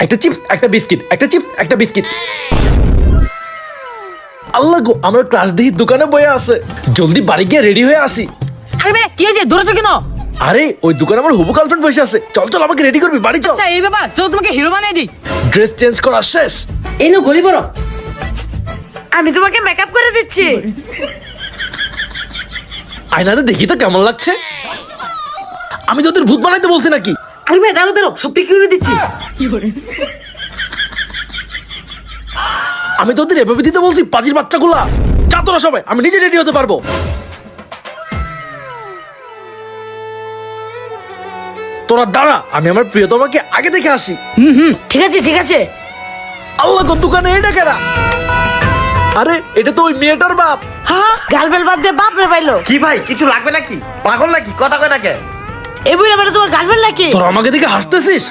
একটা চিপস একটা বিস্কিট, একটা চিপস একটা বিস্কিট। আল্লাহ গো, আমার ক্লাস দেখি দোকানে বয়ে আছে, জলদি বাড়ি গিয়ে রেডি হয়ে আসি। আরে বে কি হয়েছে, দৌড়াচ্ছ কেন? আরে ওই দোকানে আমার হবু গার্লফ্রেন্ড বসে আছে, চল চল আমাকে রেডি করবি, বাড়ি চল। আচ্ছা এই ব্যাপার, চলো তোমাকে হিরো বানিয়ে দিই। ড্রেস চেঞ্জ করা শেষ, এই নো গলি পড়ো। আমি তোমাকে মেকআপ করে দিচ্ছি। আয়নাতে দেখি তো কেমন লাগছে। আমি তোদের ভূত বানাইতে বলছি নাকি? আরে বে দাঁড়ো দাঁড়ো, সব ঠিক করে দিচ্ছি। আমি তোদের এভাবে দিতে বলছি, পাজির বাচ্চাগুলা। যা তোরা সবাই, আমি নিজে রেডি হতে পারবো। তোরা দাঁড়া, আমি আমার প্রিয়তমাকে আগে দেখে আসি। ঠিক আছে ঠিক আছে। আল্লাহ গো, দোকানে এটা কেনা? আরে এটা তো ওই মেয়েটার বাপ। হ্যাঁ, গার্লফ্রেন্ড বাদ দিয়ে বাপ রে পাইলো। কি ভাই, কিছু লাগবে নাকি? পাগল নাকি? কথা কয় নাকি? এই বুড়া বেটা তোমার গার্লফ্রেন্ড নাকি? তোরা আমাকে দেখে হাসতেছিস?